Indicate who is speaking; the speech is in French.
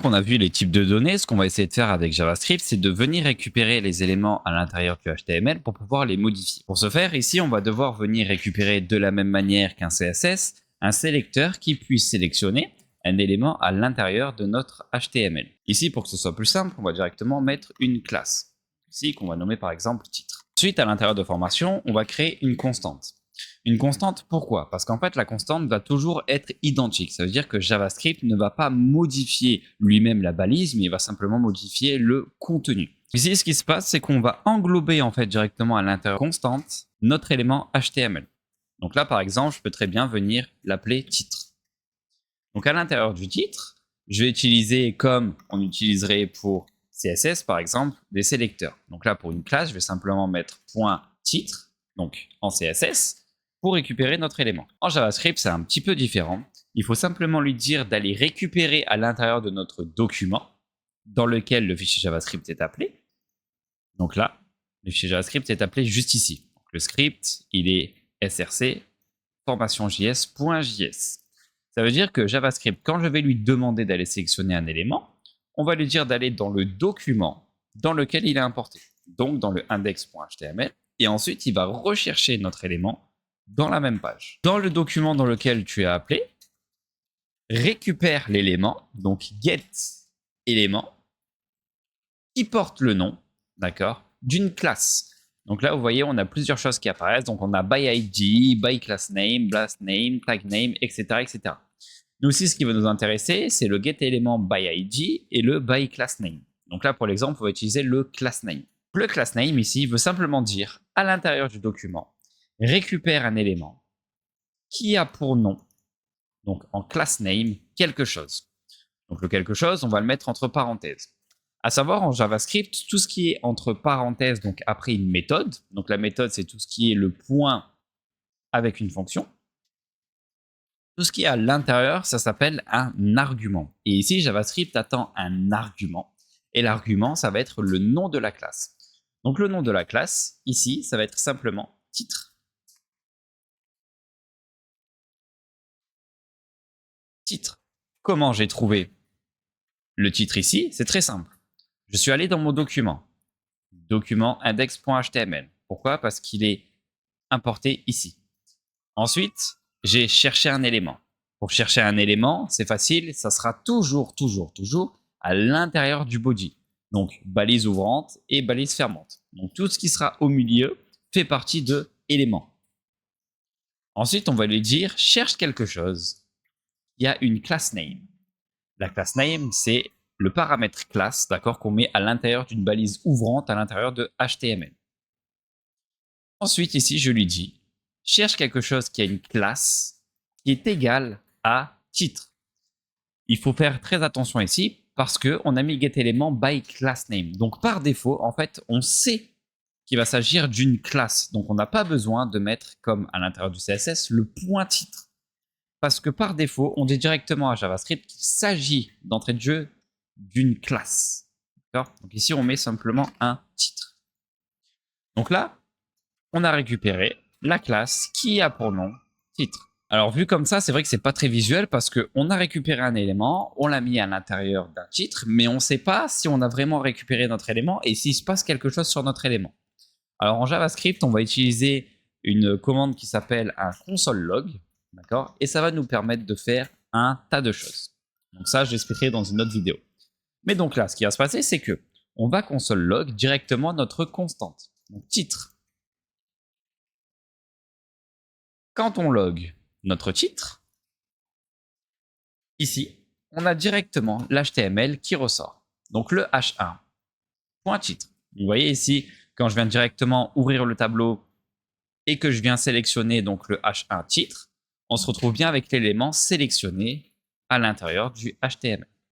Speaker 1: On a vu les types de données, ce qu'on va essayer de faire avec JavaScript, c'est de venir récupérer les éléments à l'intérieur du HTML pour pouvoir les modifier. Pour ce faire, ici, on va devoir venir récupérer de la même manière qu'un CSS, un sélecteur qui puisse sélectionner un élément à l'intérieur de notre HTML. Ici, pour que ce soit plus simple, on va directement mettre une classe. Ici, qu'on va nommer par exemple titre. Ensuite, à l'intérieur de formation, on va créer une constante. Une constante, pourquoi? Parce qu'en fait, la constante va toujours être identique. Ça veut dire que JavaScript ne va pas modifier lui-même la balise, mais il va simplement modifier le contenu. Ici, ce qui se passe, c'est qu'on va englober en fait directement à l'intérieur constante notre élément HTML. Donc là, par exemple, je peux très bien venir l'appeler titre. Donc à l'intérieur du titre, je vais utiliser, comme on utiliserait pour CSS par exemple, des sélecteurs. Donc là, pour une classe, je vais simplement mettre .titre, donc en CSS, pour récupérer notre élément. En JavaScript, c'est un petit peu différent. Il faut simplement lui dire d'aller récupérer à l'intérieur de notre document dans lequel le fichier JavaScript est appelé. Donc là, le fichier JavaScript est appelé juste ici. Donc le script, il est src formation.js.js. Ça veut dire que JavaScript, quand je vais lui demander d'aller sélectionner un élément, on va lui dire d'aller dans le document dans lequel il est importé, donc dans le index.html, et ensuite il va rechercher notre élément dans la même page. Dans le document dans lequel tu as appelé, récupère l'élément, donc get élément, qui porte le nom, d'accord, d'une classe. Donc là, vous voyez, on a plusieurs choses qui apparaissent. Donc on a by ID, by class name, tag name, etc., etc. Nous aussi, ce qui va nous intéresser, c'est le get élément by ID et le by class name. Donc là, pour l'exemple, on va utiliser le class name. Le class name ici veut simplement dire à l'intérieur du document, récupère un élément qui a pour nom, donc en class name, quelque chose. Donc le quelque chose, on va le mettre entre parenthèses. À savoir, en JavaScript, tout ce qui est entre parenthèses, donc après une méthode, donc la méthode, c'est tout ce qui est le point avec une fonction. Tout ce qui est à l'intérieur, ça s'appelle un argument. Et ici, JavaScript attend un argument. Et l'argument, ça va être le nom de la classe. Donc le nom de la classe, ici, ça va être simplement titre. Titre. Comment j'ai trouvé le titre ici? C'est très simple. Je suis allé dans mon document. Document index.html. Pourquoi? Parce qu'il est importé ici. Ensuite, j'ai cherché un élément. Pour chercher un élément, c'est facile, ça sera toujours à l'intérieur du body. Donc, balise ouvrante et balise fermante. Donc, tout ce qui sera au milieu fait partie de élément. Ensuite, on va lui dire, cherche quelque chose. Il y a une class name. La class name, c'est le paramètre classe, d'accord, qu'on met à l'intérieur d'une balise ouvrante à l'intérieur de HTML. Ensuite, ici, je lui dis, cherche quelque chose qui a une classe qui est égale à titre. Il faut faire très attention ici parce qu'on a mis getElément by class name. Donc par défaut, en fait, on sait qu'il va s'agir d'une classe. Donc on n'a pas besoin de mettre, comme à l'intérieur du CSS, le point titre. Parce que par défaut, on dit directement à JavaScript qu'il s'agit d'entrée de jeu d'une classe. Donc ici, on met simplement un titre. Donc là, on a récupéré la classe qui a pour nom titre. Alors vu comme ça, c'est vrai que c'est pas très visuel parce qu'on a récupéré un élément, on l'a mis à l'intérieur d'un titre, mais on ne sait pas si on a vraiment récupéré notre élément et s'il se passe quelque chose sur notre élément. Alors en JavaScript, on va utiliser une commande qui s'appelle un console log, d'accord, et ça va nous permettre de faire un tas de choses. Donc ça, je l'expliquerai dans une autre vidéo. Mais donc là, ce qui va se passer, c'est que on va console log directement notre constante, donc titre. Quand on log notre titre, ici, on a directement l'HTML qui ressort. Donc le H1, point titre. Vous voyez ici, quand je viens directement ouvrir le tableau et que je viens sélectionner donc le H1 titre, on se retrouve bien avec l'élément sélectionné à l'intérieur du HTML.